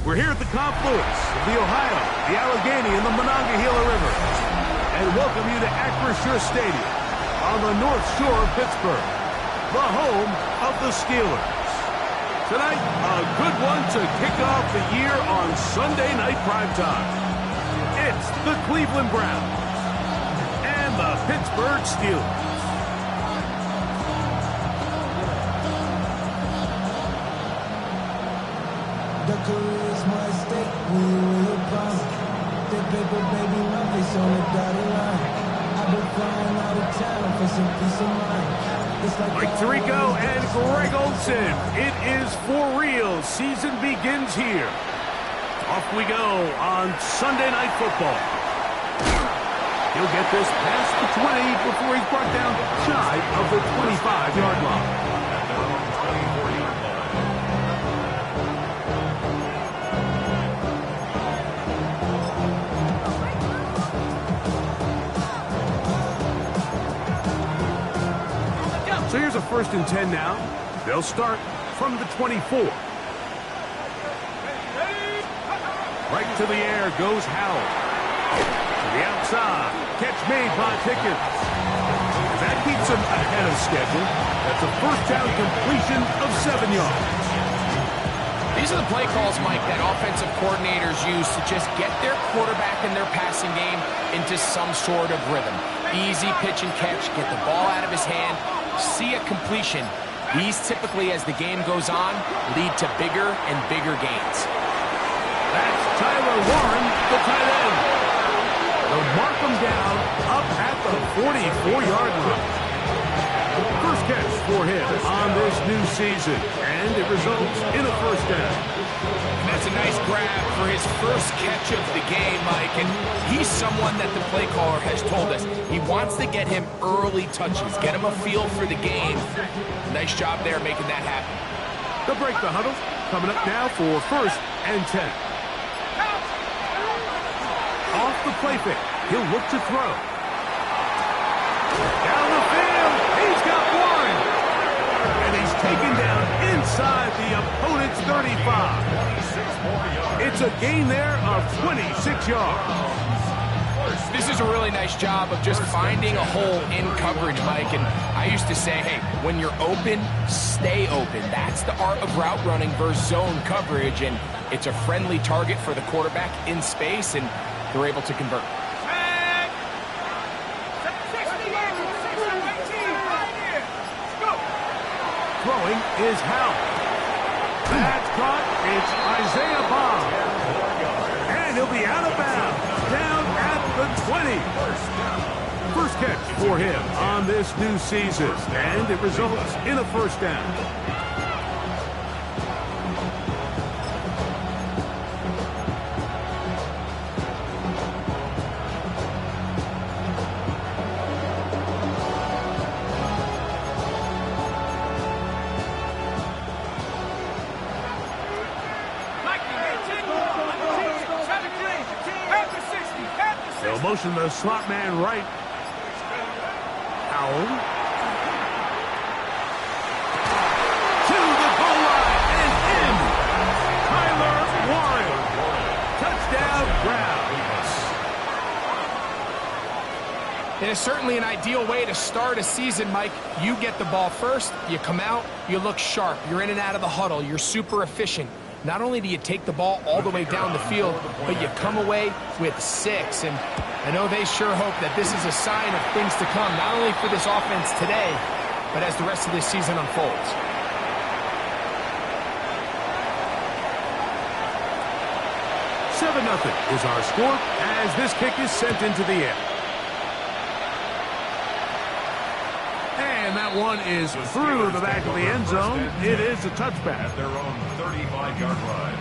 We're here at the confluence of the Ohio, the Allegheny, and the Monongahela Rivers, and welcome you to Acrisure Stadium on the North Shore of Pittsburgh, the home of the Steelers. Tonight, a good one to kick off the year on Sunday Night Primetime. It's the Cleveland Browns and the Pittsburgh Steelers. The career's my stake when you real bomb. The paper, baby, my face on the dotted line. I've been flying out of town for some peace of mind. It's like Mike Tirico and Greg Olsen. It is for real. Season begins here. Off we go on Sunday Night Football. He'll get this past the 20 before he's brought down shy of the 25-yard line. So here's a 1st and 10 now. They'll start from the 24. Right to the air goes Howell. To the outside. Catch made by Pickens. That keeps him ahead of schedule. That's a 1st down completion of 7 yards. These are the play calls, Mike, that offensive coordinators use to just get their quarterback and their passing game into some sort of rhythm. Easy pitch and catch, get the ball out of his hand, see a completion. These typically, as the game goes on, lead to bigger and bigger gains. That's Tyler Warren, the tight end. They'll mark him down up at the 44-yard line. First catch for him on this new season, and it results in a 1st down. That's a nice grab for his first catch of the game, Mike, and he's someone that the play caller has told us he wants to get him early touches, get him a feel for the game. Nice job there making that happen. They'll break the huddle, coming up now for 1st and 10. Off the play fake, he'll look to throw. Down the field, he's got one. And he's taken down inside the opponent's 35. It's a gain there of 26 yards. This is a really nice job of just finding a hole in coverage, Mike. And I used to say, hey, when you're open, stay open. That's the art of route running versus zone coverage. And it's a friendly target for the quarterback in space, and they're able to convert. Throwing is Howell. That's caught. It's Isaiah Bond. And he'll be out of bounds. Down at the 20. First catch for him on this new season. And it results in a 1st down. Motion the slot man right. Howell. To the goal line and in. Kyler Warren. Touchdown, Browns. It is certainly an ideal way to start a season, Mike. You get the ball first, you come out, you look sharp, you're in and out of the huddle, you're super efficient. Not only do you take the ball all the way down the field, but you come away with 6. And I know they sure hope that this is a sign of things to come, not only for this offense today, but as the rest of this season unfolds. Seven 0 is our score as this kick is sent into the air. And that one is through the back of the end zone. It is a touchback. At their own 35-yard line.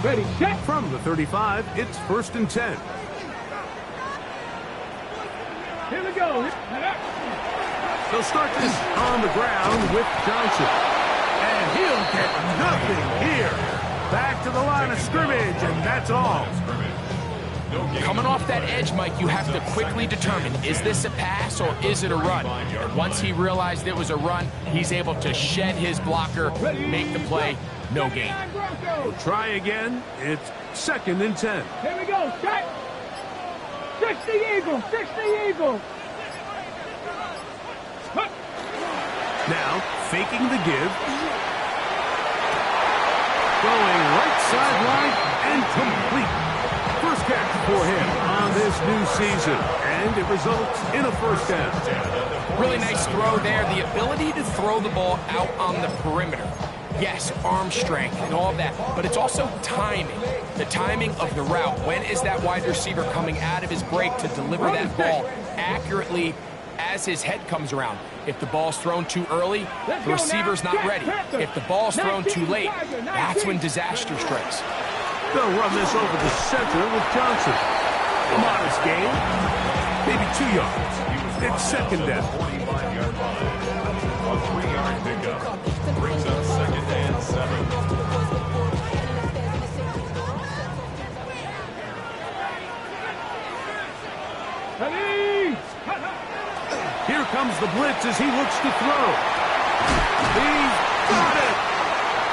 Ready, set. From the 35, it's 1st and 10. Here we go. They'll start this on the ground with Johnson. And he'll get nothing here. Back to the line of scrimmage, and that's all. Coming off that edge, Mike, you have to quickly determine, is this a pass or is it a run? And once he realized it was a run, he's able to shed his blocker, make the play, no gain. We'll try again. It's 2nd and 10. Here we go. Set. 60 Eagle. 60 Eagle. Now, faking the give. Going right sideline and complete. First catch for him on this new season. And it results in a 1st down. Really nice throw there. The ability to throw the ball out on the perimeter. Yes, arm strength and all of that, but it's also timing. The timing of the route. When is that wide receiver coming out of his break to deliver that ball accurately as his head comes around? If the ball's thrown too early, the receiver's not ready. If the ball's thrown too late, that's when disaster strikes. They'll run this over the center with Johnson. A modest gain, maybe 2 yards. It's 2nd down. 45-yard line. A 3-yard pickup. Brings up 2nd and 7. Here comes the blitz as he looks to throw. He's got it!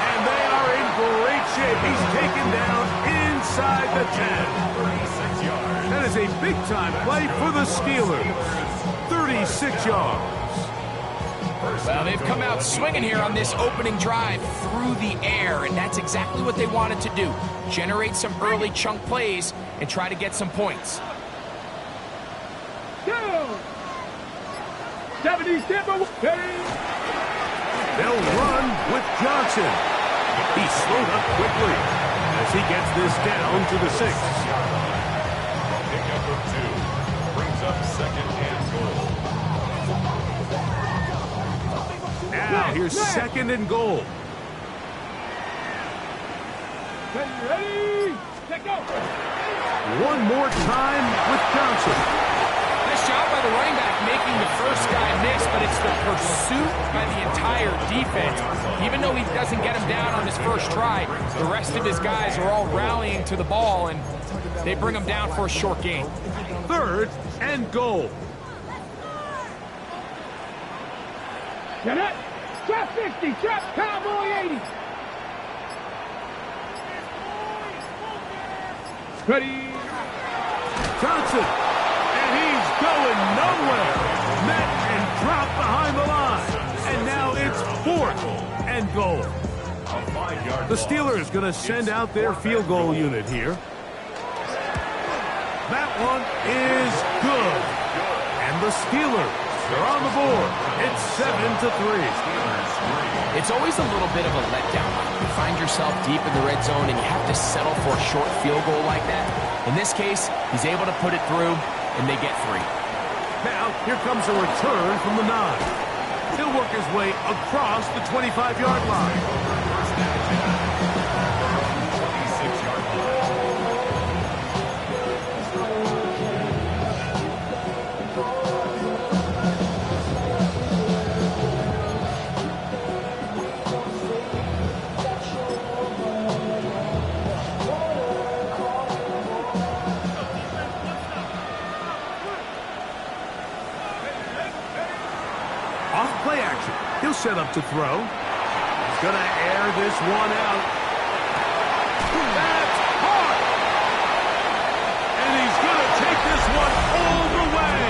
And they are in great shape. He's taken down inside the 10. 36 yards. That is a big-time play for the Steelers. 36 yards. Well, they've come out swinging here on this opening drive through the air, and that's exactly what they wanted to do. Generate some early chunk plays and try to get some points. 77. They'll run with Johnson. He's slowed up quickly as he gets this down to the 6. Pickup of 2. Brings up 2nd and goal. Now here's 2nd and goal. Ready? Let go. One more time with Johnson. Nice job by the running back making the first guy miss, but it's the pursuit by the entire defense. Even though he doesn't get him down on his first try, the rest of his guys are all rallying to the ball, and they bring him down for a short gain. 3rd and goal. Get it. Trap 50. Trap Cowboy 80. Ready. Johnson. And he's going nowhere. Met and dropped behind the line. And now it's 4th and goal. A 5-yard The Steelers going to send out their field goal unit here. That one is good. And the Steelers are on the board. It's 7-3. It's always a little bit of a letdown. You find yourself deep in the red zone and you have to settle for a short field goal like that. In this case, he's able to put it through, and they get 3. Now, here comes a return from the 9. He'll work his way across the 25-yard line. 26-yard line. up to throw. He's going to air this one out. That's hard. And he's going to take this one all the way.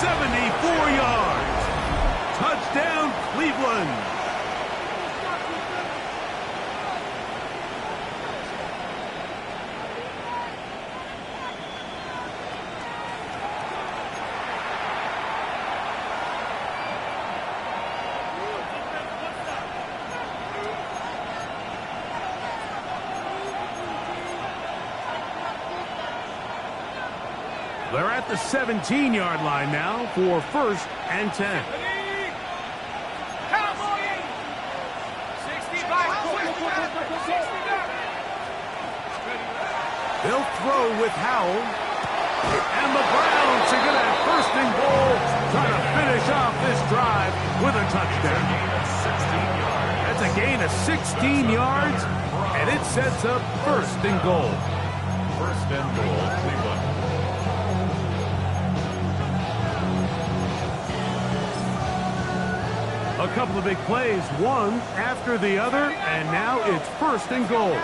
74 yards. Touchdown, Cleveland. They're at the 17-yard line now for 1st and 10. They'll throw with Howell. And the Browns are going to have 1st and goal, trying to finish off this drive with a touchdown. That's a gain of 16 yards, and it sets up 1st and goal. 1st and goal, Cleveland. A couple of big plays, one after the other, and now it's 1st and goal.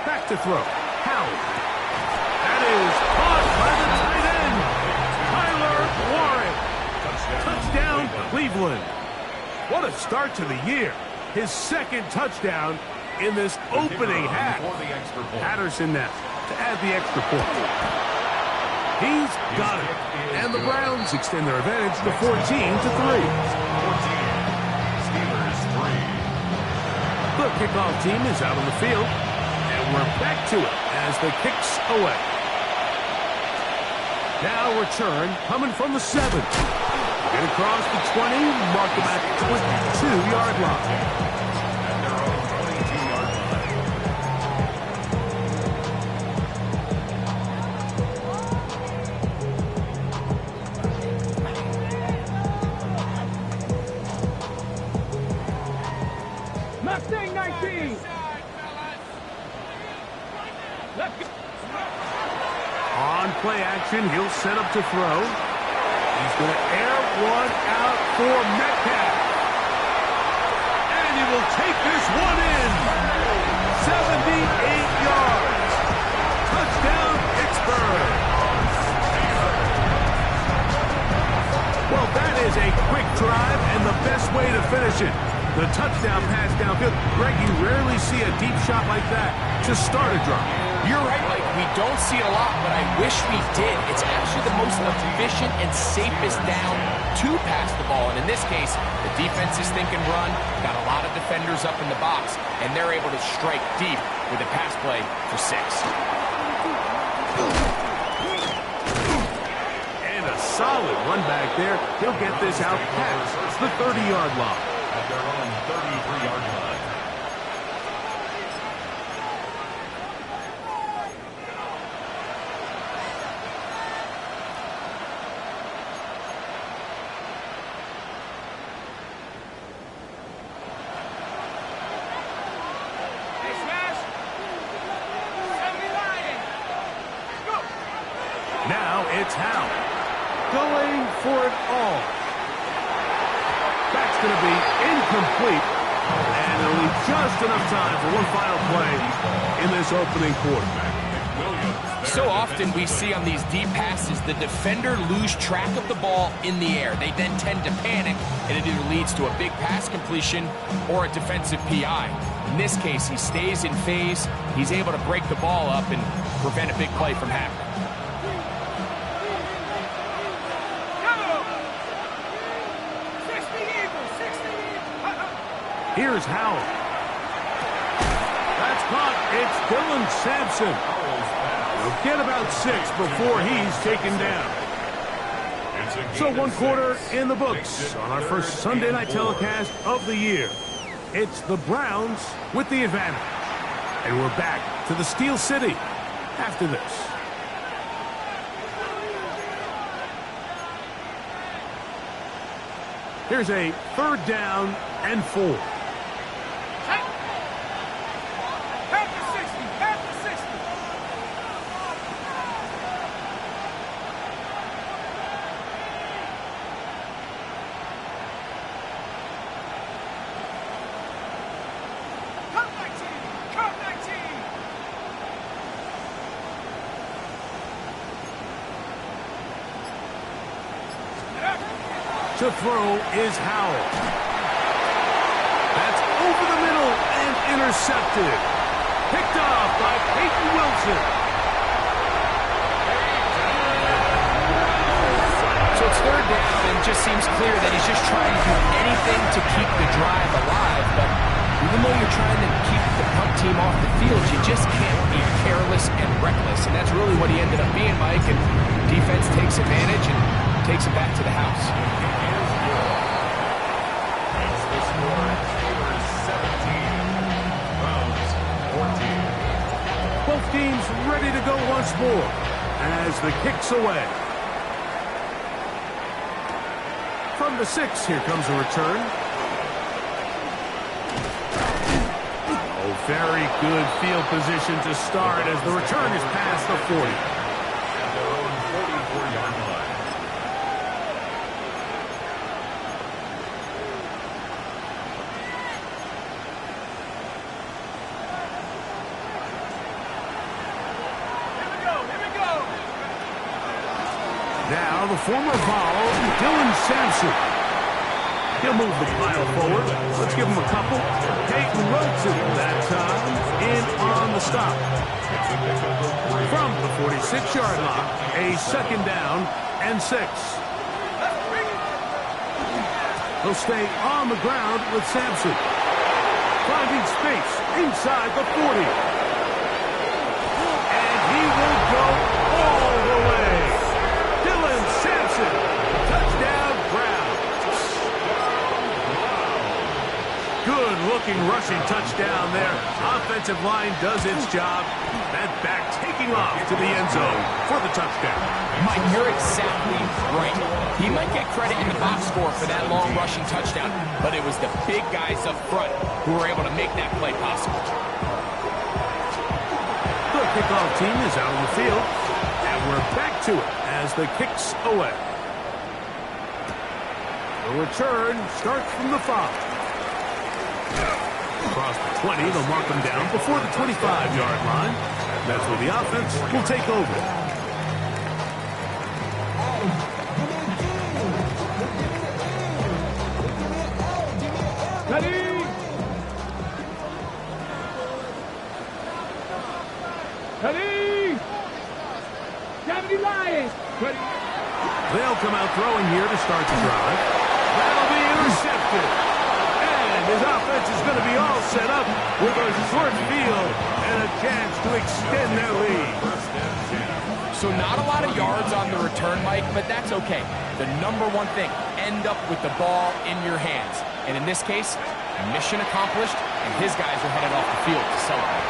Back to throw. Howell. That is caught by the tight end, Tyler Warren. Touchdown, Cleveland. What a start to the year. His 2nd touchdown in this opening half. Patterson now to add the extra point. He's got it. And the Browns extend their advantage to 14-3. The kickoff team is out on the field. And we're back to it as the kick's away. Now return coming from the 7. Get across the 20, mark them at the 22-yard line. Mustang 19. On play action, he'll set up to throw. He's going to air one out for Metcalf. And he will take this one in. 78 yards. Touchdown, Pittsburgh. Well, that is a quick drive and the best way to finish it. The touchdown pass downfield. Greg, you rarely see a deep shot like that to start a drive. You're right, Mike. We don't see it a lot, but I wish we did. It's actually the most efficient and safest down to pass the ball. And in this case, the defense is thinking run, got a lot of defenders up in the box, and they're able to strike deep with a pass play for 6. And a solid run back there. He'll get this out past the 30-yard line. At their own 33-yard line. Now it's Howell going for it all. That's going to be incomplete, and it'll leave just enough time for one final play in this opening quarter. So often we see on these deep passes, the defender lose track of the ball in the air. They then tend to panic, and it either leads to a big pass completion or a defensive PI. In this case, he stays in phase. He's able to break the ball up and prevent a big play from happening. Here's Howell. That's caught. It's Dylan Sampson. He'll get about 6 before he's taken down. So 1 quarter in the books on our first Sunday night telecast of the year. It's the Browns with the advantage. And we're back to the Steel City after this. Here's a 3rd down and 4. Take the 6 To throw is Howell. That's over the middle and intercepted. Picked off by Peyton Wilson. So it's third down, and it just seems clear that he's just trying to do anything to keep the drive alive. But even though you're trying to keep the punt team off the field, you just can't be careless and reckless. And that's really what he ended up being, Mike. And defense takes advantage and takes it back to the house. That's the score. Steelers 17, Browns 14. Both teams ready to go once more as the kick's away. From the 6, here comes a return. Oh, very good field position to start as the return is past the 40. At their own 44-yard line. Now the former Vol, Dylan Sampson. He'll move the pile forward. Let's give him a couple. Peyton Wilson that time in on the stop. From the 46-yard line, a second down and 6. He'll stay on the ground with Sampson. Finding space inside the 40. And he will go all the way. Dylan Sampson, touchdown Browns. Good-looking rushing touchdown there. Offensive line does its job. That back taking off to the end zone for the touchdown. Mike, you're exactly right. He might get credit in the box score for that long rushing touchdown, but it was the big guys up front who were able to make that play possible. The kickoff team is out on the field, and we're back to it as the kick's away. The return starts from the 5. Across the 20, they'll mark them down before the 25-yard line. That's where the offense will take over. Ready? Ready? 70 Lions. Ready? They'll come out throwing here to start the drive. That'll be intercepted. And his offense is going to be all set up with a short field and a chance to extend their lead. So not a lot of yards on the return, Mike, but that's okay. The number one thing, end up with the ball in your hands. And in this case, mission accomplished, and his guys are headed off the field to celebrate.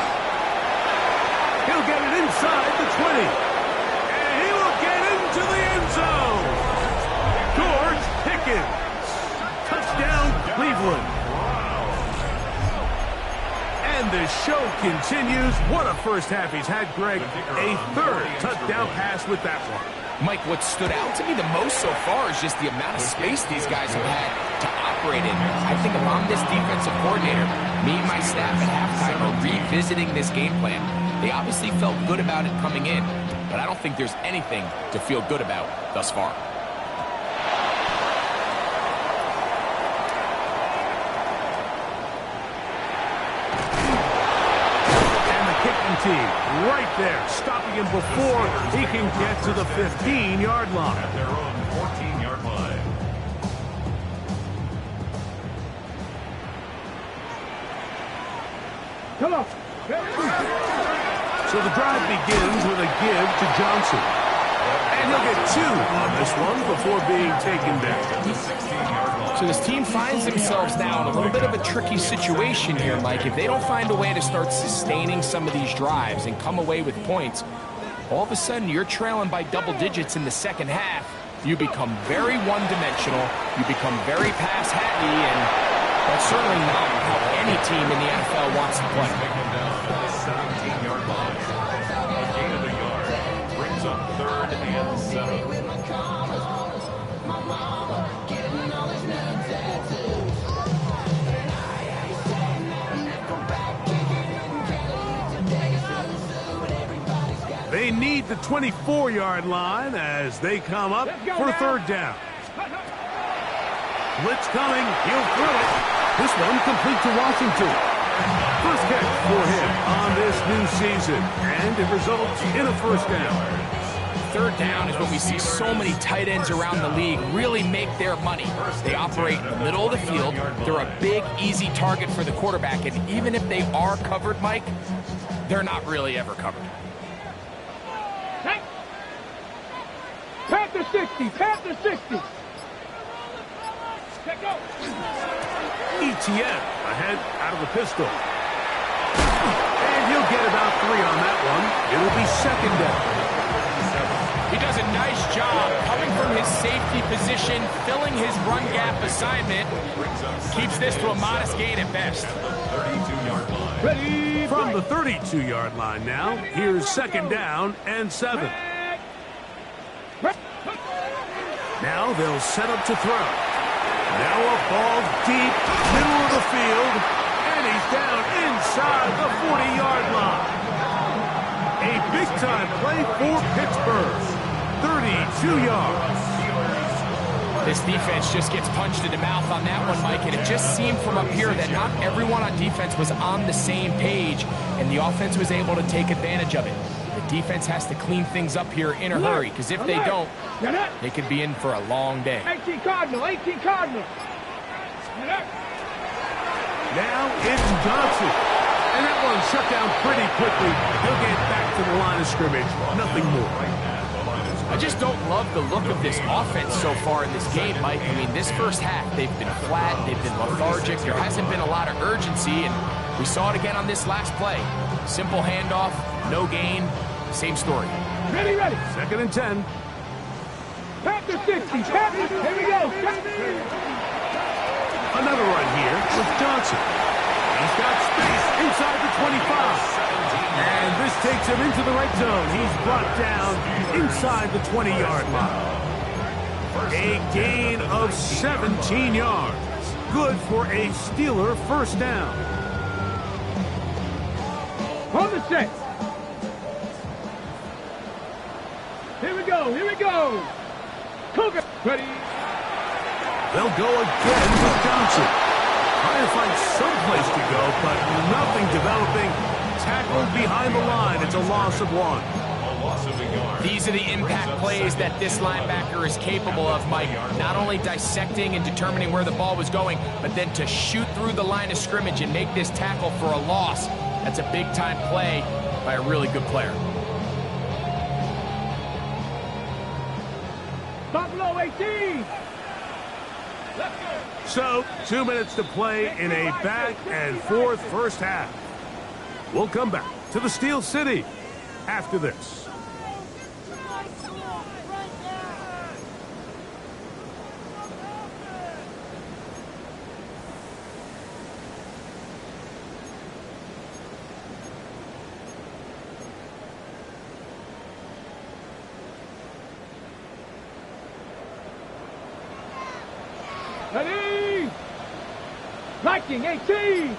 He'll get it inside the 20. And he will get into the end zone. George Pickens. Touchdown, Cleveland. And the show continues. What a first half he's had, Greg. A third touchdown pass with that one. Mike, what stood out to me the most so far is just the amount of space these guys have had to operate in. I think if I'm this defensive coordinator, me and my staff at halftime are revisiting this game plan. They obviously felt good about it coming in, but I don't think there's anything to feel good about thus far. Team right there, stopping him before he can get to the 15-yard line. At their own 14-yard line. Come on. So the drive begins with a give to Johnson. And he'll get 2 on this one before being taken down. The 16-yard line. So this team finds themselves now in a little bit of a tricky situation here, Mike. If they don't find a way to start sustaining some of these drives and come away with points, all of a sudden you're trailing by double digits in the second half. You become very one-dimensional. You become very pass-happy, and that's certainly not how any team in the NFL wants to play. Taken down at the 17-yard line. A gain of a yard. Brings up 3rd and 7. They need the 24-yard line as they come up for 3rd down. Blitz coming. He'll throw it. This one complete to Washington. First catch for him on this new season. And it results in a first down. Third down is when we see so many tight ends around the league really make their money. They operate in the middle of the field. They're a big, easy target for the quarterback. And even if they are covered, Mike, they're not really ever covered. Panther 60, Panther 60. Check go. ETN ahead out of the pistol. And he'll get about 3 on that one. It'll be second down. He does a nice job coming from his safety position, filling his run gap assignment. Keeps this to a modest gain at best. 32-yard line. Ready. From the 32-yard line now, here's second down and 7. Now they'll set up to throw. Now a ball deep, middle of the field, and he's down inside the 40-yard line. A big-time play for Pittsburgh. 32 yards. This defense just gets punched in the mouth on that one, Mike, and it just seemed from up here that not everyone on defense was on the same page, and the offense was able to take advantage of it. The defense has to clean things up here in a hurry, because if they don't, they could be in for a long day. 18 Cardinal, 18 Cardinal. Now it's Johnson. And that one shut down pretty quickly. He'll get back to the line of scrimmage. Nothing more. I just don't love the look of this offense so far in this game, Mike. I mean, this first half, they've been flat, they've been lethargic. There hasn't been a lot of urgency, and we saw it again on this last play. Simple handoff, no gain, same story. Ready, ready. Second and 10. Panther 60, Panther. Here we go. Another run here with Johnson. He's got space inside the 25. And this takes him into the red zone. He's brought down inside the 20-yard line. A gain of 17 yards. Good for a Steeler first down. On the set. Here we go, here we go. Cougar. Ready. They'll go again with Johnson. Trying to find someplace to go, but nothing developing. Tackled behind the line. It's a loss of 1. A loss of a yard. These are the impact plays that this linebacker is capable of, Mike. Not only dissecting and determining where the ball was going, but then to shoot through the line of scrimmage and make this tackle for a loss. That's a big-time play by a really good player. Buffalo 18. So, 2 minutes to play in a back-and-forth first half. We'll come back to the Steel City after this. Ready. Viking 18.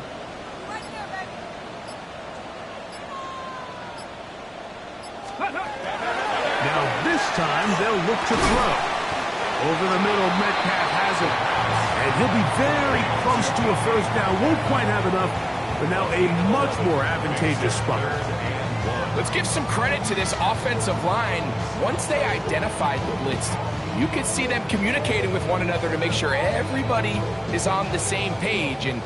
Now this time they'll look to throw. Over the middle, Metcalf has it. And he'll be very close to a first down. Won't quite have enough, but now a much more advantageous spot. Let's give some credit to this offensive line. Once they identified the blitz, you could see them communicating with one another to make sure everybody is on the same page, and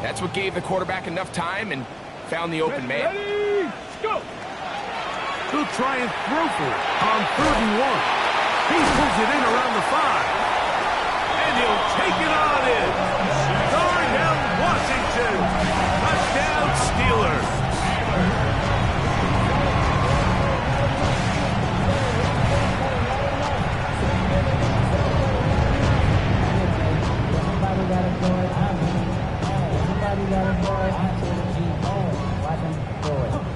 that's what gave the quarterback enough time and found the open man. Ready. Go. He'll try and throw for it on 3rd and 1. He pulls it in around the 5. And he'll take it on in. Darnell Washington. Touchdown Steelers.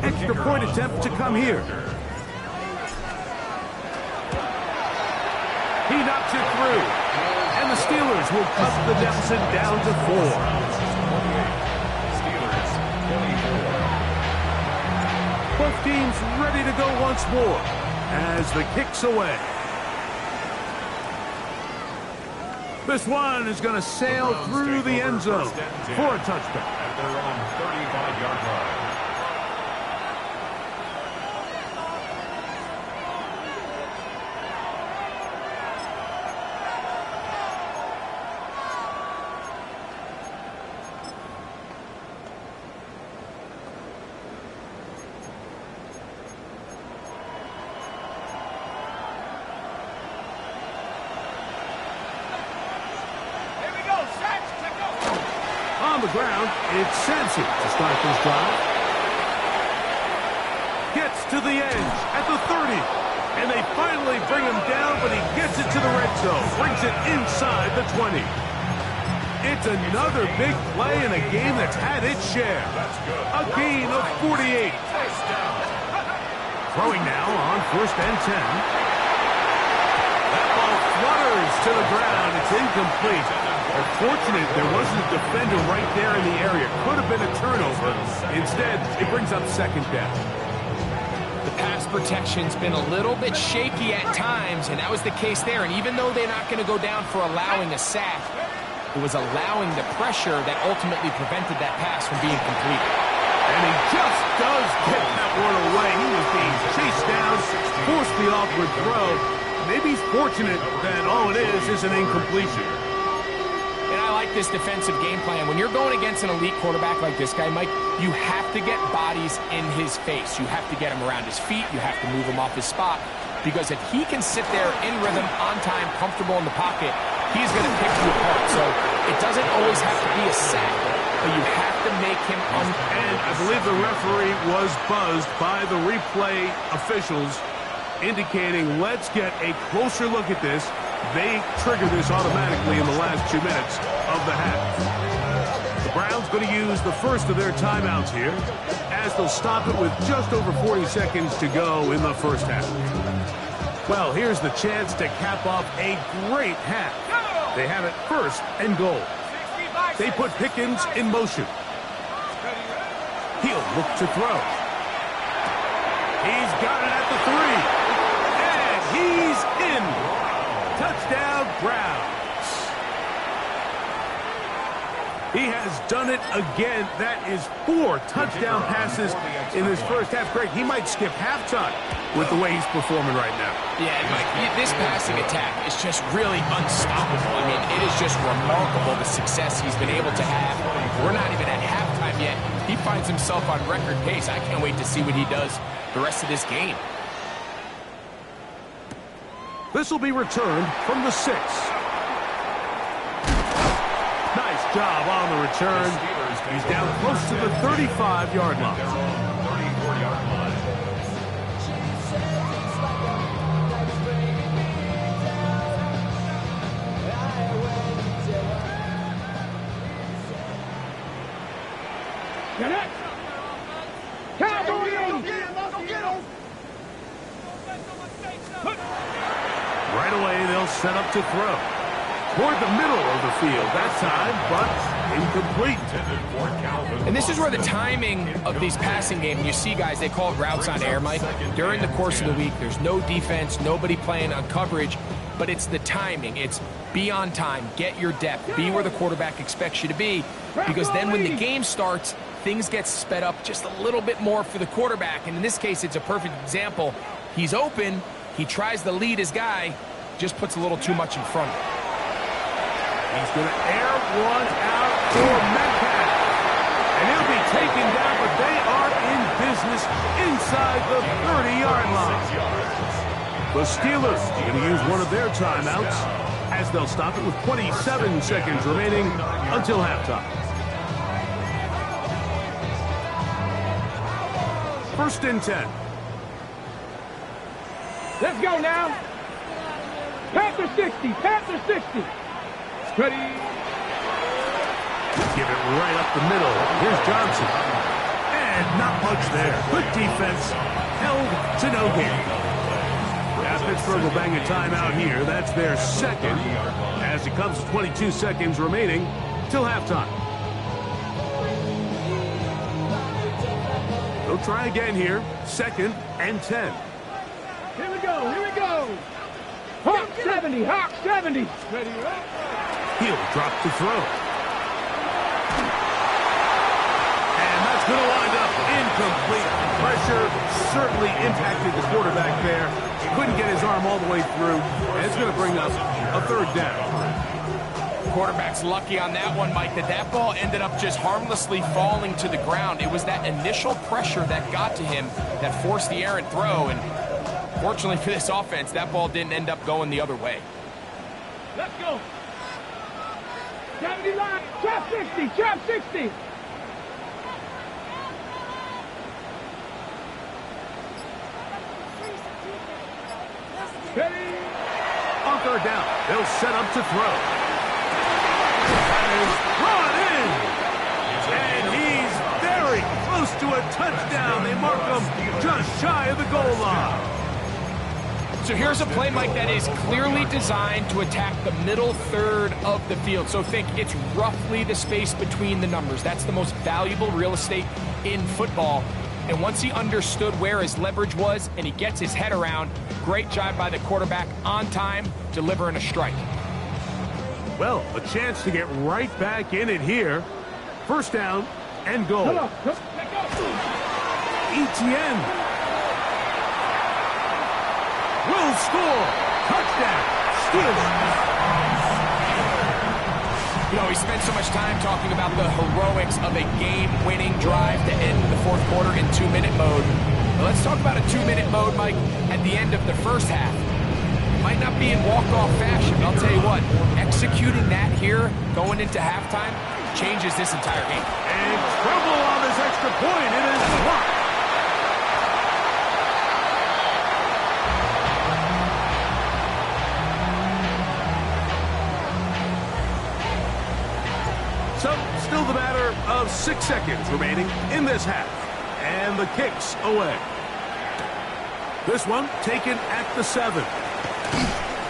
Extra point attempt to come here. He knocks it through. And the Steelers will cut the deficit down to 4. Steelers 24. Both teams ready to go once more as the kick's away. This one is going to sail through the end zone for a touchdown. At their own 35-yard line. On the ground, it's Sampson to start this drive. Gets to the edge at the 30. And they finally bring him down, but he gets it to the red zone. Brings it inside the 20. It's another big play in a game that's had its share. A gain of 48. Throwing now on 1st and 10. That ball flutters to the ground. It's incomplete. Fortunate there wasn't a defender right there in the area. Could have been a turnover. Instead, it brings up 2nd down. The pass protection's been a little bit shaky at times, and that was the case there. And even though they're not going to go down for allowing a sack, it was allowing the pressure that ultimately prevented that pass from being completed. And he just does get that one away. He was being chased down, forced the awkward throw. Maybe he's fortunate that all it is an incompletion. And I like this defensive game plan. When you're going against an elite quarterback like this guy, Mike, you have to get bodies in his face. You have to get him around his feet. You have to move him off his spot. Because if he can sit there in rhythm, on time, comfortable in the pocket, he's going to pick you apart. So it doesn't always have to be a sack, but you have to make him And I believe the referee was buzzed by the replay officials, indicating let's get a closer look at this. They trigger this automatically in the last 2 minutes of the half. The Browns going to use the first of their timeouts here, as they'll stop it with just over 40 seconds to go in the first half. Well, here's the chance to cap off a great half. They have it 1st and goal. They put Pickens in motion. He'll look to throw. He's got it at the 3. And he's in. Touchdown, Browns. He has done it again. That is 4 touchdown passes in this first half. Greg, he might skip halftime with the way he's performing right now. Yeah, Mike, this passing attack is just really unstoppable. I mean, it is just remarkable the success he's been able to have. We're not even at halftime yet. He finds himself on record pace. I can't wait to see what he does the rest of this game. This will be returned from the 6. Nice job on the return. He's down close to the 35-yard line. Their own 34-yard line. Get it! Cowboys! Right away, they'll set up to throw. Toward the middle of the field that time, but incomplete. And this is where the timing of these passing games, you see guys, they call it routes on air, Mike. During the course of the week, there's no defense, nobody playing on coverage, but it's the timing. It's be on time, get your depth, be where the quarterback expects you to be, because then when the game starts, things get sped up just a little bit more for the quarterback. And in this case, it's a perfect example. He's open, he tries to lead his guy, just puts a little too much in front of him. He's going to air one out for Metcalf. And he'll be taken down, but they are in business inside the 30-yard line. The Steelers are going to use one of their timeouts as they'll stop it with 27 seconds remaining until halftime. 1st and 10. Let's go now. Panther 60. Panther 60. Ready. Give it right up the middle. Here's Johnson. And not much there. Good defense. Held to no gain. Now Pittsburgh will bang a timeout here. That's their 2nd. As it comes to 22 seconds remaining till halftime. They'll try again here. 2nd and 10. Here we go. Here we go. Hawk 70. Hawk 70. Ready, up. He'll drop to throw. And that's going to wind up incomplete. Pressure certainly impacted the quarterback there. He couldn't get his arm all the way through. And it's going to bring up a third down. Quarterback's lucky on that one, Mike, that ball ended up just harmlessly falling to the ground. It was that initial pressure that got to him that forced the errant throw, and fortunately for this offense, that ball didn't end up going the other way. Let's go. 70 line, trap 60, trap 60. Ready? On third down, they'll set up to throw. That is brought in. And he's very close to a touchdown. They mark him just shy of the goal line. So here's a play, Mike, that is clearly designed to attack the middle third of the field. So think it's roughly the space between the numbers. That's the most valuable real estate in football. And once he understood where his leverage was and he gets his head around, great job by the quarterback on time, delivering a strike. Well, a chance to get right back in it here. First down and goal. Come on, let's go. Etienne will score. Touchdown. Steelers. You know, we spent so much time talking about the heroics of a game-winning drive to end the fourth quarter in 2-minute mode. Now let's talk about a 2-minute mode, Mike, at the end of the first half. Might not be in walk-off fashion, but I'll tell you what, executing that here, going into halftime, changes this entire game. And trouble on this extra point. It is blocked. So, still the matter of 6 seconds remaining in this half. And the kick's away. This one taken at the 7.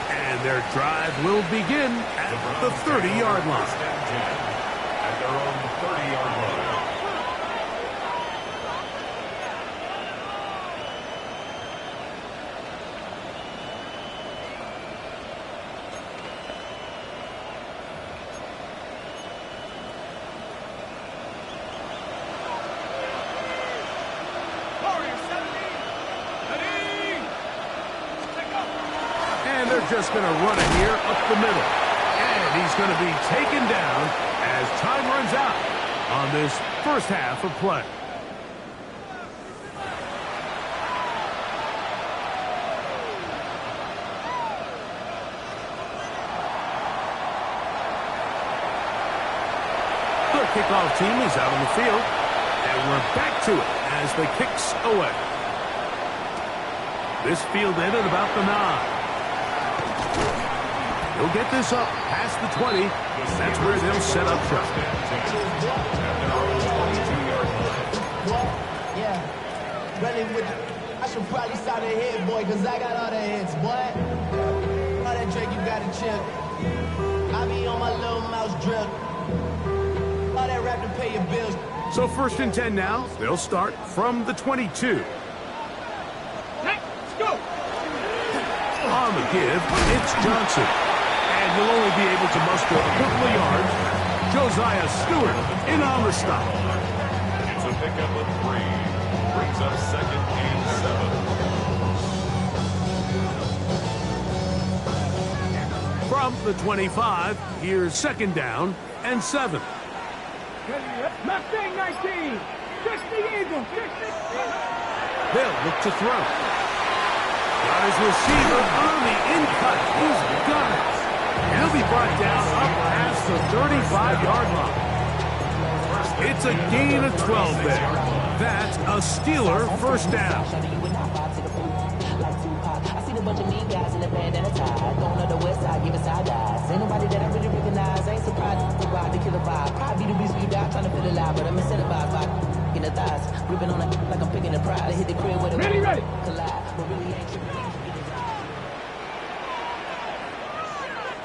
And their drive will begin at the 30-yard line. At their own 30-yard line. And they're just going to run it here up the middle. And he's going to be taken down as time runs out on this first half of play. Their kickoff team is out on the field. And we're back to it as the kick's away. This field in at about the 9. He'll get this up past the 20. That's where they'll set up shop. Yeah, running with I should probably start a hit, boy, because I got all the hits, boy. All that Drake, you got a chip. I be on my little mouse drip. All that rap to pay your bills. So first and 10 now. They'll start from the 22. Let's go. On the give, it's Johnson. And you'll only be able to muster a couple of yards. Josiah Stewart in on the stop. It's a pickup of 3. Brings up second and 7. From the 25, here's second down and 7. Mustang 19. 60 Eagles. 60. They'll look to throw. Got his receiver on the in-cut. He's got it. He'll be brought down up past the 35-yard line. It's a gain of 12 there. That's a Steeler first down. I see a bunch of mean guys in the band and a tie. Going to the west side, giving side eyes. Ain't nobody that I really recognize. Ain't surprised to ride the killer vibe. Probably the reason you die trying to feel alive, but I'm incentivized by in the thighs. Ripping on it like I'm picking a pride. I hit the crib with a ready. Collide, but really ain't tripping.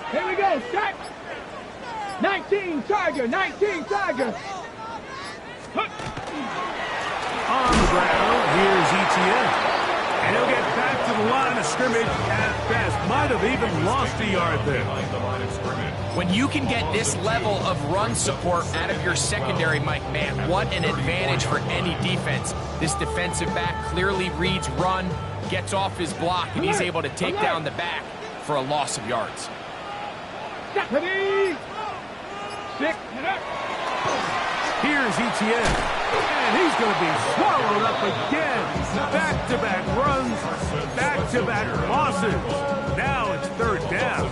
Here we go, set. 19 Tiger, 19 Tiger. On the ground, here's Etienne. And he'll get back to the line of scrimmage at best. Might have even lost a yard there. When you can get this level of run support out of your secondary, Mike, man, what an advantage for any defense. This defensive back clearly reads run, gets off his block, and he's able to take down the back for a loss of yards. Here's Etienne, and he's going to be swallowed up again. Back-to-back runs, back-to-back losses. Now it's third down.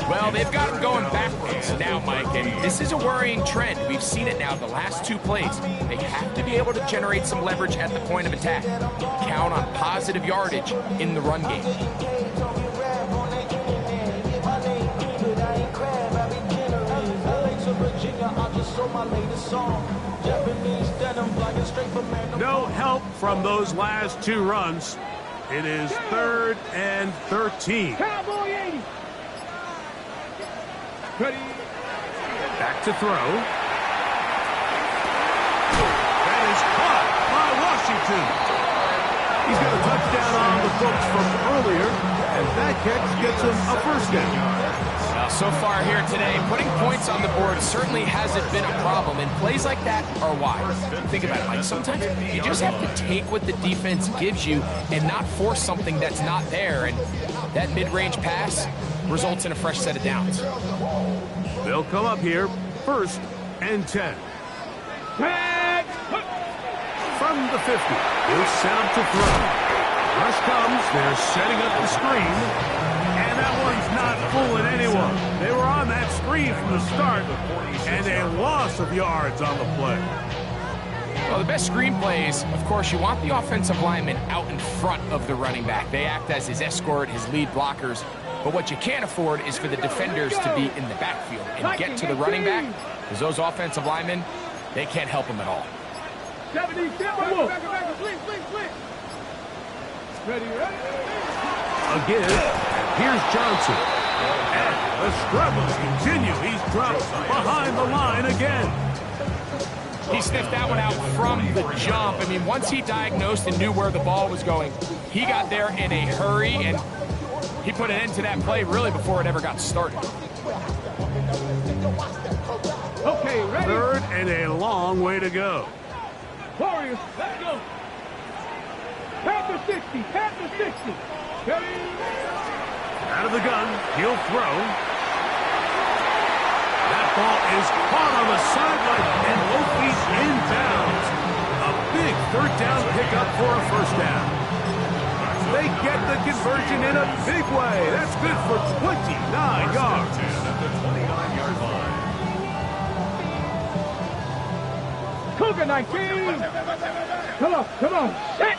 Well, they've got him going backwards now, Mike, and this is a worrying trend. We've seen it now the last two plays. They have to be able to generate some leverage at the point of attack. Count on positive yardage in the run game. No help from those last two runs. It is 3rd and 13. Cowboy 80. Back to throw. That is caught by Washington. He's got a touchdown on the books from earlier, and that catch gets him a first down. Well, so far here today, putting points on the board certainly hasn't been a problem, and plays like that are why. Think about it, Mike. Sometimes you just have to take what the defense gives you and not force something that's not there, and that mid-range pass results in a fresh set of downs. They'll come up here, 1st and 10. From the 50, he'll set up to throw. Rush comes, they're setting up the screen, and that one's not fooling anyone. They were on that screen from the start, and a loss of yards on the play. Well, the best screen plays, of course, you want the offensive lineman out in front of the running back. They act as his escort, his lead blockers. But what you can't afford is for the defenders to be in the backfield and get to the running back, because those offensive linemen, they can't help him at all. 70, Again, here's Johnson. And the struggles continue. He's dropped behind the line again. He sniffed that one out from the jump. I mean, once he diagnosed and knew where the ball was going, he got there in a hurry, and he put an end to that play really before it ever got started. Okay, ready? 3rd and a long way to go. Warriors, let's go. Panther 60, Panther 60. Out of the gun, he'll throw. That ball is caught on the sideline and both feet inbounds. A big 3rd down pickup for a first down. They get the conversion in a big way. That's good for 29 yards. At the 29-yard line. Cougar 19. Come on, set.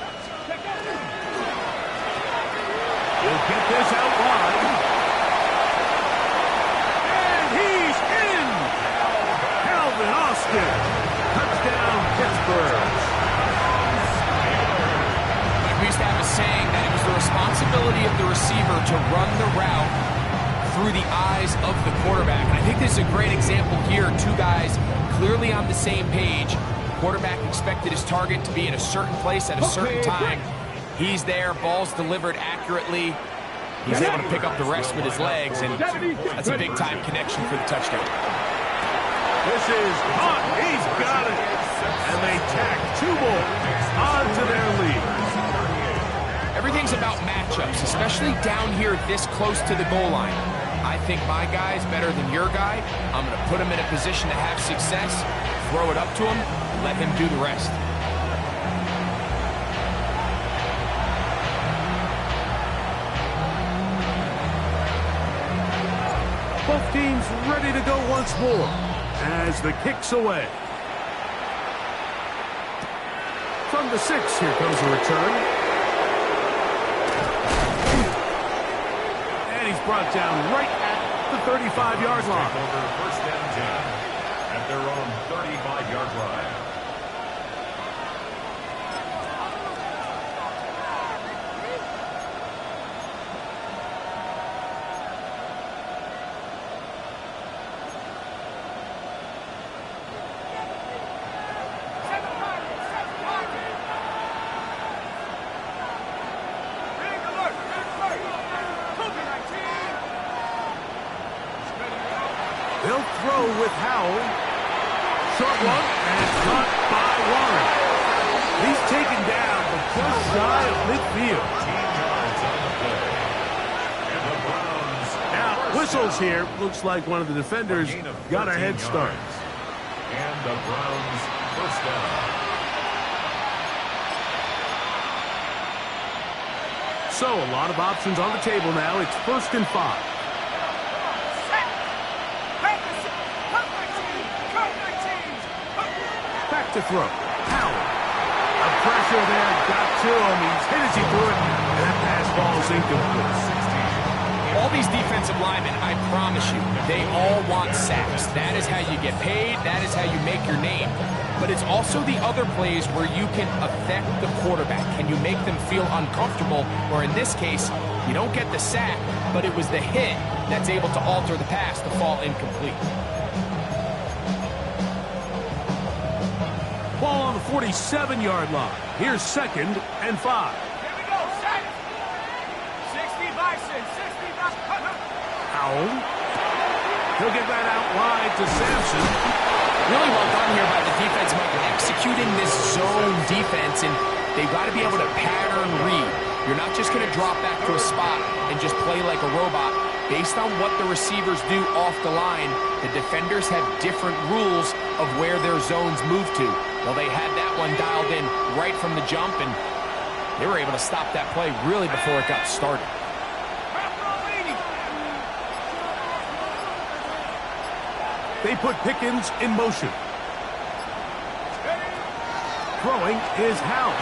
He'll get this out wide. And he's in! Calvin Austin. Touchdown, Pittsburgh. We used to have a saying that it was the responsibility of the receiver to run the route through the eyes of the quarterback. And I think this is a great example here. Two guys clearly on the same page. Quarterback expected his target to be in a certain place at a certain time. He's there, ball's delivered accurately. He's able to pick up the rest with his legs, and that's a big-time connection for the touchdown. This is caught. He's got it. And they tack 2 more onto their lead. Everything's about matchups, especially down here this close to the goal line. I think my guy's better than your guy. I'm going to put him in a position to have success, throw it up to him, and let him do the rest. Both teams ready to go once more as the kick's away. From the 6, here comes a return. And he's brought down right at the 35-yard line. Over 1st and 10 at their own 35-yard line. They'll throw with Howell. Short one, and caught by Warren. He's taken down, but just shy of midfield. 15 yards on the play. And the Browns. Now, whistles here. Looks like one of the defenders got a head start. And the Browns first down. So, a lot of options on the table now. It's 1st and 5. Back to throw. Howell. A pressure there. Got to him. He's hit as he threw it. And that pass ball's incomplete. All these defensive linemen, I promise you, they all want sacks. That is how you get paid. That is how you make your name. But it's also the other plays where you can affect the quarterback. Can you make them feel uncomfortable? Or in this case, you don't get the sack, but it was the hit that's able to alter the pass to fall incomplete. Ball on the 47-yard line. Here's 2nd and 5. Here we go, set. 60 Bison, 60 Bison. Howell. He'll get that out wide to Sampson. Really well done here by the defense, Mike, executing this zone defense, and they've got to be able to pattern read. You're not just going to drop back to a spot and just play like a robot. Based on what the receivers do off the line, the defenders have different rules of where their zones move to. Well, they had that one dialed in right from the jump, and they were able to stop that play really before it got started. They put Pickens in motion. Throwing is Howell.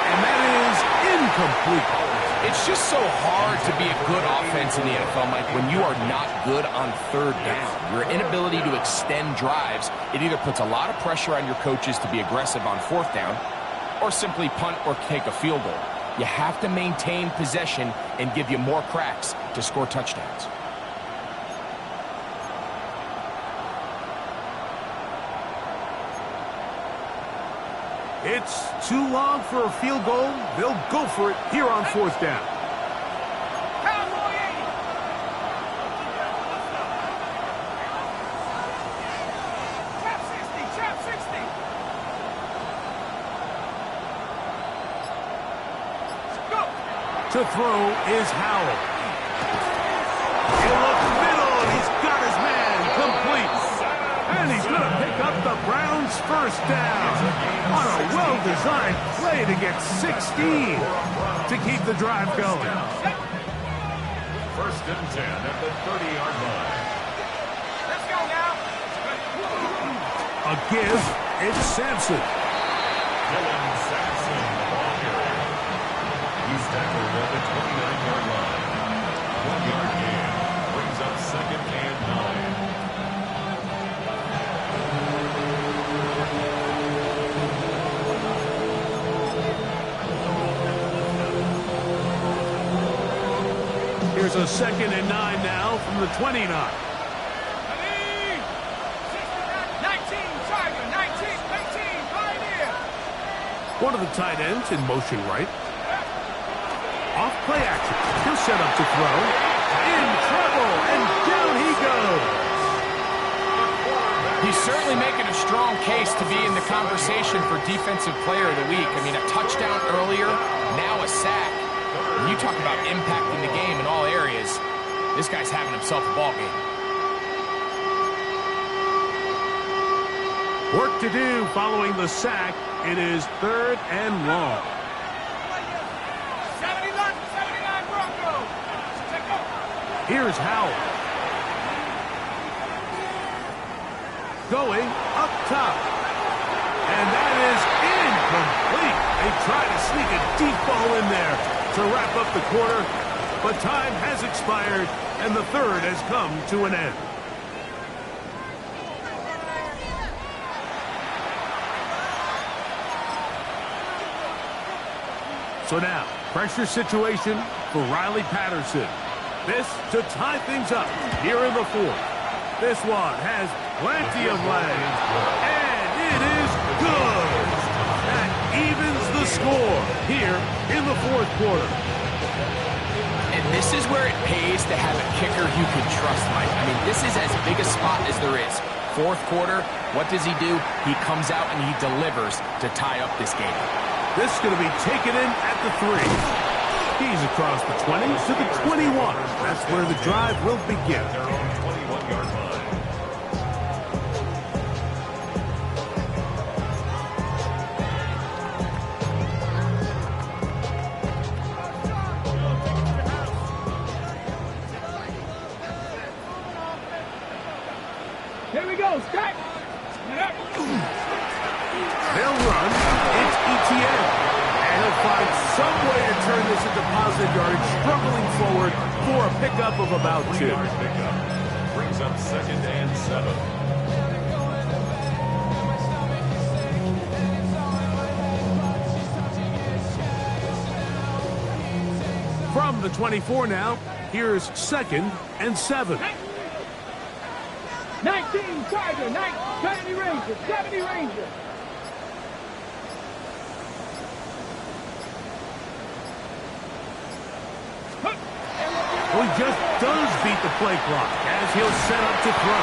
And that is incomplete. It's just so hard to be a good offense in the NFL, Mike, when you are not good on 3rd down. Your inability to extend drives, it either puts a lot of pressure on your coaches to be aggressive on 4th down or simply punt or take a field goal. You have to maintain possession and give you more cracks to score touchdowns. It's too long for a field goal. They'll go for it here on 4th down. Cowboy 80. Trap 60, trap 60. Go. To throw is Howell. In the middle, and he's got his man complete. And he's going to pick up the Browns' 1st down on a well-designed play to get 16 to keep the drive going. 1st and 10 at the 30-yard line. Let's go now. A give, it's Sampson. Dylan Sampson, the ball carrier. He's tackled at the 29-yard line. 1-yard gain brings up 2nd and 9. Here's a 2nd and 9 now from the 29. 19, Tiger, 19, 18, Pioneer. One of the tight ends in motion right. Off play action. He'll set up to throw. In trouble, and down he goes. He's certainly making a strong case to be in the conversation for Defensive Player of the Week. I mean, a touchdown earlier, now a sack. When you talk about impacting the game in all areas, this guy's having himself a ball game. Work to do following the sack. It is 3rd and long. 79 Broncos. Check up. Here's Howell. Going up top. And that is incomplete. They try to sneak a deep ball in there to wrap up the quarter, but time has expired, and the 3rd has come to an end. So now, pressure situation for Riley Patterson. This to tie things up here in the 4th. This one has plenty of legs, and it is good. That evens the score here in the 4th quarter. And And this is where it pays to have a kicker you can trust, Mike. I mean, this is as big a spot as there is. Fourth quarter, what does he do? He comes out and he delivers to tie up this game. This is going to be taken in at the 3. He's across the 20 to the 21. That's where the drive will begin. Their own 21-yard line. Here we go, Scott. They'll run. It's ETN. And he'll find some way to turn this into positive yardage, struggling forward for a pickup of about 2. 3-yard pickup. Brings up 2nd and 7. From the 24 now, here's 2nd and 7. 19 Charger, 70 Ranger, 70 Ranger. Well, he just does beat the play clock as he'll set up to throw.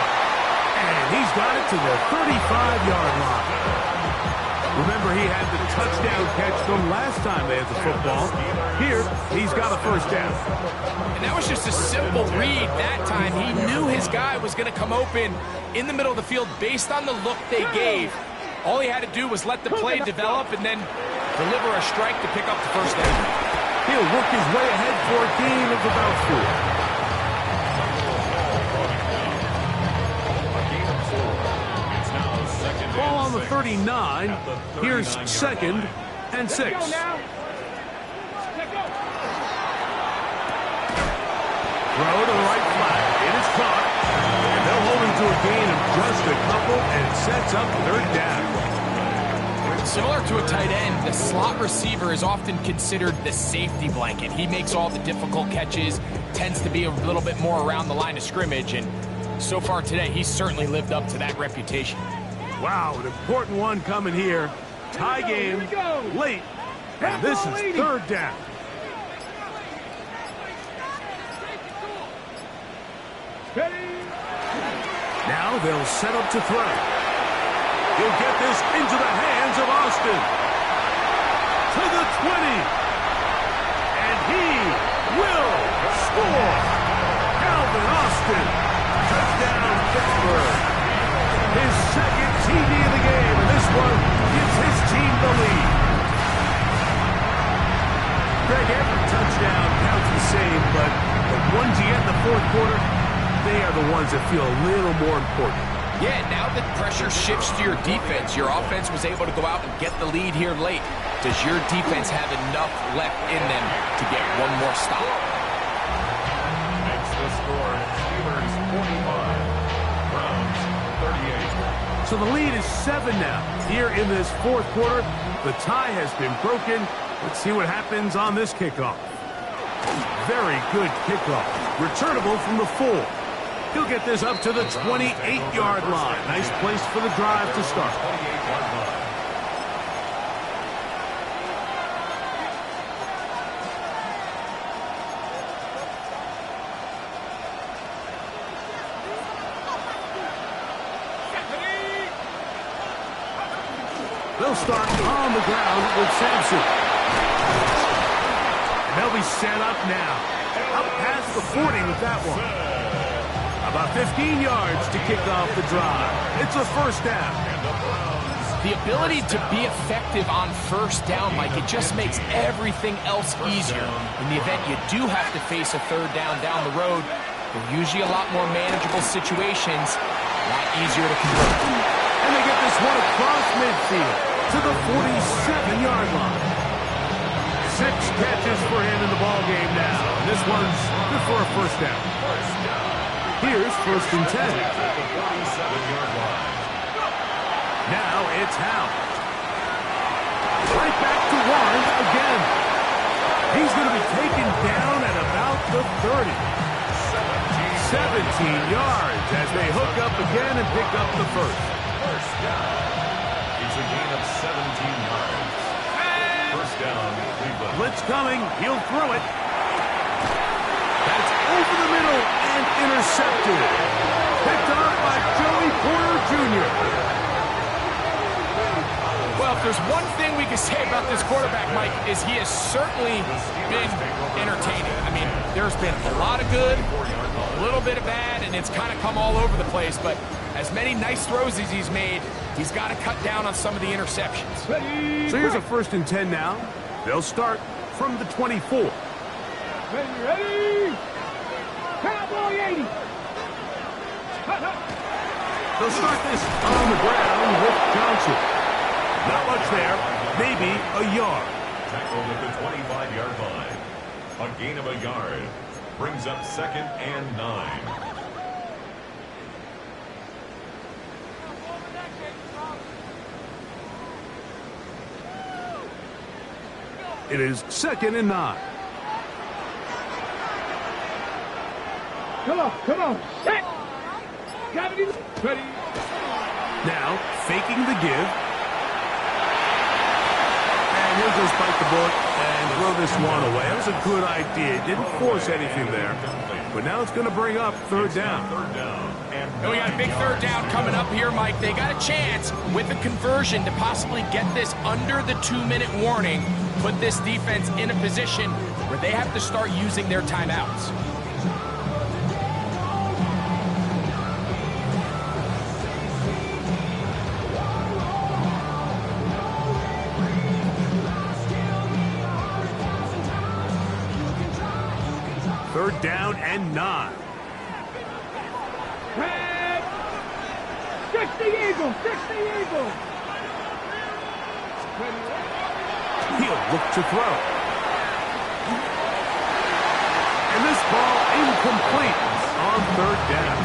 And he's got it to the 35-yard line. Remember, he had the touchdown catch from last time they had the football. Here, he's got a first down. And that was just a simple read that time. He knew his guy was going to come open in the middle of the field based on the look they gave. All he had to do was let the play develop and then deliver a strike to pick up the first down. He'll work his way ahead for a gain of about 4. Ball on the 39. Here's 2nd and 6. Let's go now. Let's go. Throw to the right flat. It is caught. And they'll hold him to a gain of just a couple and sets up 3rd down. Similar to a tight end, the slot receiver is often considered the safety blanket. He makes all the difficult catches, tends to be a little bit more around the line of scrimmage, and so far today, he's certainly lived up to that reputation. Wow, an important one coming here. Tie game, late, and this is 3rd down. Now they'll set up to throw. He'll get this into the hands of Austin. To the 20. And he will score. Calvin Austin. Touchdown, Pittsburgh. His 2nd TD of the game, and this one gives his team the lead. Greg, every touchdown counts the same, but the ones you get in the 4th quarter, they are the ones that feel a little more important. Yeah, now that pressure shifts to your defense, your offense was able to go out and get the lead here late. Does your defense have enough left in them to get one more stop? Makes the score Steelers 45, Browns 38. So the lead is 7 now. Here in this 4th quarter, the tie has been broken. Let's see what happens on this kickoff. Very good kickoff. Returnable from the 4. He'll get this up to the 28-yard line. Nice place for the drive to start. 28-yard line. They'll start on the ground with Sampson. And they'll be set up now. Up past the 40 with that one. About 15 yards to kick off the drive. It's a first down. The ability to be effective on first down, Mike, it just makes everything else easier. In the event you do have to face a 3rd down the road, they're usually a lot more manageable situations, a lot easier to convert. And they get this one across midfield to the 47-yard line. 6 catches for him in the ballgame now. And this one's good for a first down. Here's 1st and 10. Now it's Howe. Right back to Warren again. He's going to be taken down at about the 30. 17 yards as they hook up again and pick up the first. First down. It's a gain of 17 yards. First down, Cleveland. Blitz coming. He'll throw it. That's over the middle and intercepted. Picked off by Joey Porter Jr. Well, if there's one thing we can say about this quarterback, Mike, is he has certainly been entertaining. I mean, there's been a lot of good, a little bit of bad, and it's kind of come all over the place. But as many nice throws as he's made, he's got to cut down on some of the interceptions. So here's a 1st and 10 now. They'll start from the 24. Ready? Cowboy 80. They'll start this on the ground with Johnson. Not much there, maybe a yard. Tackled at the 25-yard line. A gain of a yard. Brings up 2nd and 9. It is 2nd and 9. Come on. Set. Got it. Ready. Now, faking the give. And he'll just bite the bullet and throw this one away. That was a good idea. Didn't force anything there. But now it's going to bring up 3rd down. And we got a big 3rd down coming up here, Mike. They got a chance with the conversion to possibly get this under the 2-minute warning, put this defense in a position where they have to start using their timeouts. Third down and 9. Red. 60 Eagles. He'll look to throw. And this ball incomplete on 3rd down.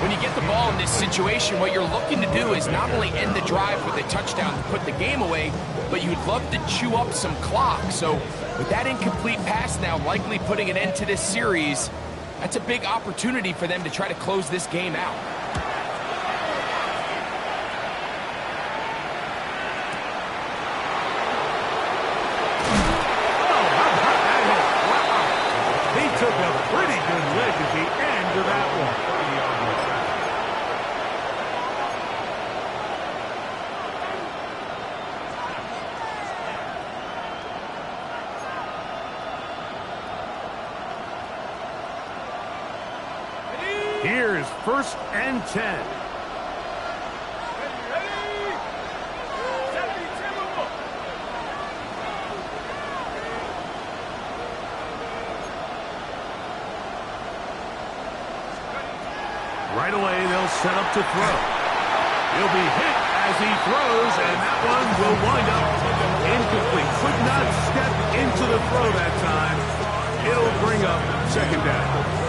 When you get the ball in this situation, what you're looking to do is not only end the drive with a touchdown to put the game away, but you'd love to chew up some clock. So with that incomplete pass now likely putting an end to this series, that's a big opportunity for them to try to close this game out. They took a pretty good leg at the end of that one. Here's 1st and 10. Right away, they'll set up to throw. He'll be hit as he throws, and that one will wind up incomplete. Could not step into the throw that time. It'll bring up 2nd down.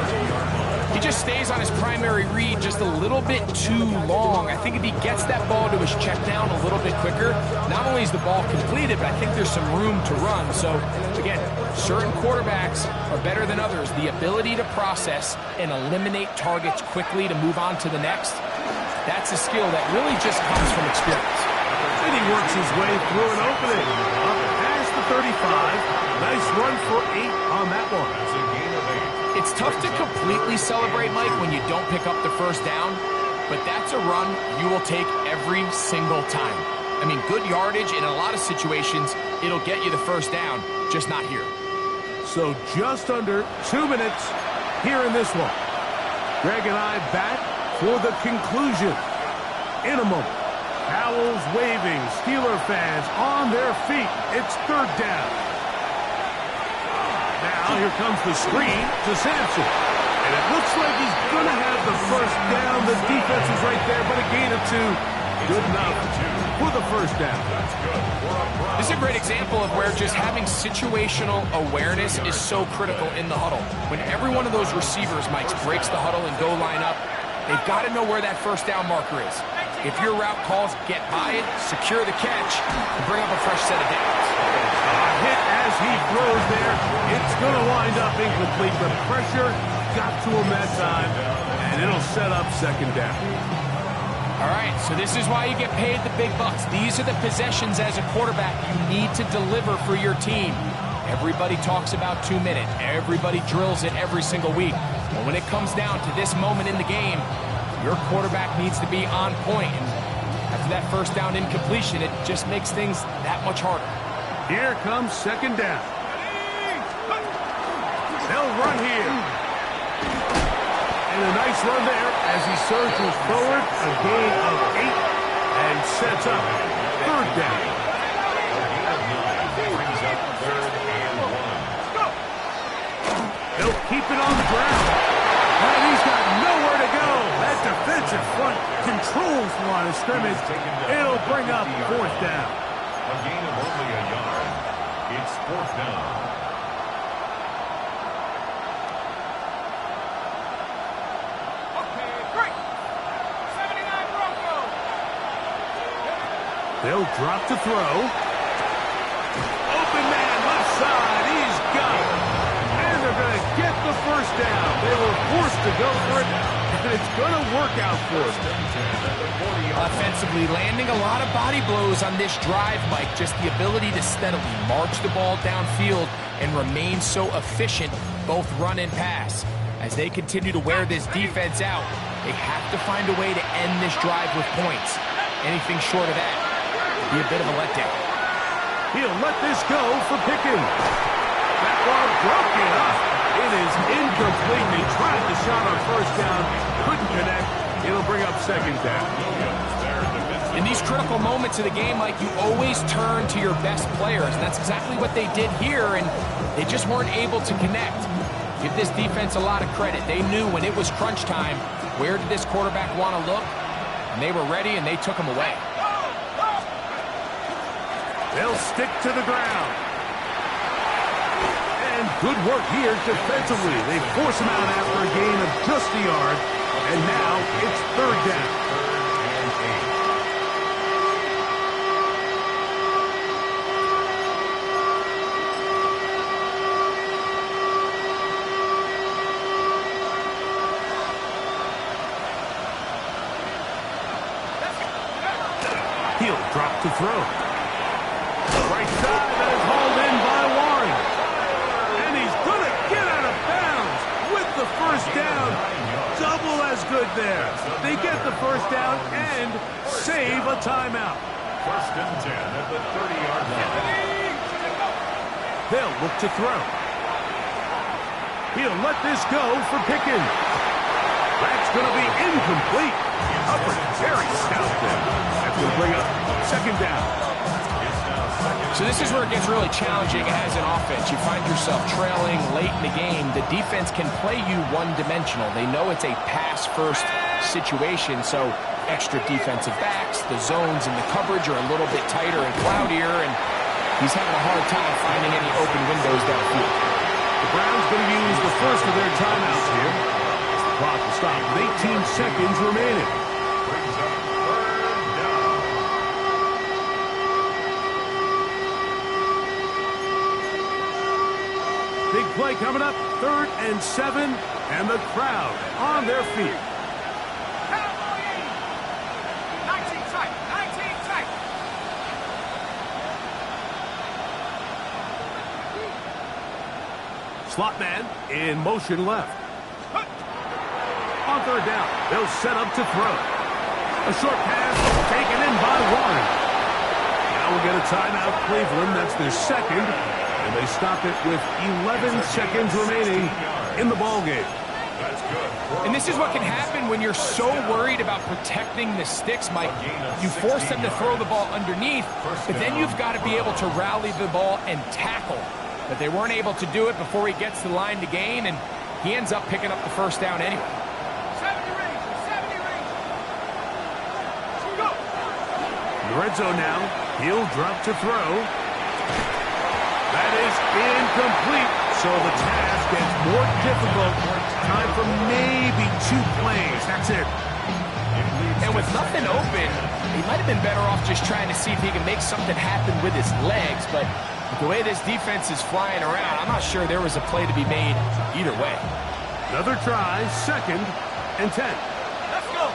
He just stays on his primary read just a little bit too long. I think if he gets that ball to his check down a little bit quicker, not only is the ball completed, but I think there's some room to run. So, again, certain quarterbacks are better than others. The ability to process and eliminate targets quickly to move on to the next, that's a skill that really just comes from experience. And he works his way through an opening. Up past the 35. Nice run for 8 on that one. That's a gain of 8. It's tough to completely celebrate, Mike, when you don't pick up the 1st down, but that's a run you will take every single time. I mean, good yardage in a lot of situations, it'll get you the 1st down, just not here. So just under 2 minutes here in this one. Greg and I back for the conclusion in a moment. Towels waving, Steeler fans on their feet. It's 3rd down. Now here comes the screen to Sampson. And it looks like he's going to have the 1st down. The defense is right there, but a gain of 2. Good enough for the 1st down. This is a great example of where just having situational awareness is so critical in the huddle. When every one of those receivers, Mike, breaks the huddle and go line up, they've got to know where that 1st down marker is. If your route calls, get by it, secure the catch, and bring up a fresh set of downs. Hit as he throws there. It's going to wind up incomplete. The pressure got to him that time, and it'll set up 2nd down. All right, so this is why you get paid the big bucks. These are the possessions as a quarterback you need to deliver for your team. Everybody talks about 2 minutes. Everybody drills it every single week. But when it comes down to this moment in the game, your quarterback needs to be on point. And after that first down incompletion, it just makes things that much harder. Here comes second down. They'll run here. And a nice run there as he surges forward, a gain of 8, and sets up third down. Brings up 3rd and 1. They'll keep it on the ground. And he's got nowhere to go. That defensive front controls the line of scrimmage. It'll bring up fourth down. A gain of only a yard. It's fourth down. They'll drop to throw. Open man, left side. He's got it. And they're going to get the first down. They were forced to go for it, and it's going to work out for them. Offensively, landing a lot of body blows on this drive, Mike. Just the ability to steadily march the ball downfield and remain so efficient, both run and pass. As they continue to wear this defense out, they have to find a way to end this drive with points. Anything short of that be a bit of a letdown. He'll let this go for Pickens. That ball broken up. It is incomplete. They tried the shot on first down, couldn't connect. It'll bring up second down. In these critical moments of the game, like, you always turn to your best players, and that's exactly what they did here, and they just weren't able to connect. Give this defense a lot of credit. They knew when it was crunch time, where did this quarterback want to look, and they were ready, and they took him away. They'll stick to the ground. And good work here defensively. They force him out after a gain of just a yard. And now it's third down. He'll drop to throw. Right side, that is hauled in by Warren. And he's going to get out of bounds with the first down. Double as good there. They get the first down and save a timeout. First and 10 at the 30-yard line. They'll look to throw. He'll let this go for Pickens. That's going to be incomplete. Upper very stout there. That's going to bring up second down. So this is where it gets really challenging as an offense. You find yourself trailing late in the game. The defense can play you one-dimensional. They know it's a pass-first situation, so extra defensive backs, the zones and the coverage are a little bit tighter and cloudier, and he's having a hard time finding any open windows downfield. The Browns going to use the first of their timeouts here. The clock will stop with 18 seconds remaining. Brings up third down. Big play coming up, 3rd and 7, and the crowd on their feet. 19 tight, 19 tight. Slot man in motion left. On third down, they'll set up to throw. A short pass taken in by Warren. Now we'll get a timeout, Cleveland. That's their second. And they stop it with 11 seconds remaining in the ballgame. That's good. And this is what can happen when you're so worried about protecting the sticks, Mike. You force them to throw the ball underneath, but then you've got to be able to rally the ball and tackle. But they weren't able to do it before he gets to the line to gain, and he ends up picking up the first down anyway. 70 range, 70 range. Go. In the red zone now, he'll drop to throw. That is incomplete, so the task gets more difficult. Time for maybe 2 plays. That's it. And with nothing open, he might have been better off just trying to see if he can make something happen with his legs, but with the way this defense is flying around, I'm not sure there was a play to be made either way. Another try, 2nd and 10. Let's go.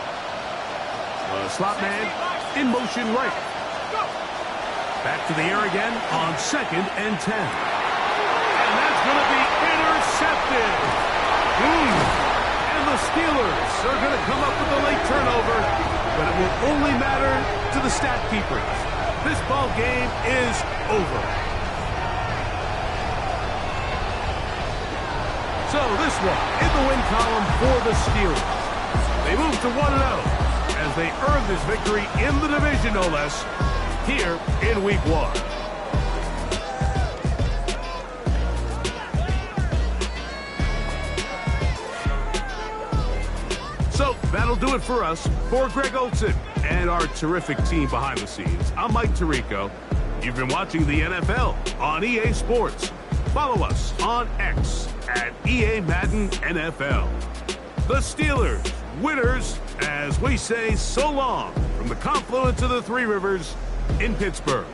Slot man in motion right. Back to the air again on 2nd and 10. intercepted. And the Steelers are going to come up with a late turnover, but it will only matter to the stat keepers. This ball game is over. So this one in the win column for the Steelers. They move to 1-0 as they earn this victory in the division, no less, here in Week 1. So that'll do it for us. For Greg Olsen and our terrific team behind the scenes, I'm Mike Tirico. You've been watching the NFL on EA Sports. Follow us on X at EA Madden NFL. The Steelers, winners, as we say so long from the confluence of the Three Rivers in Pittsburgh.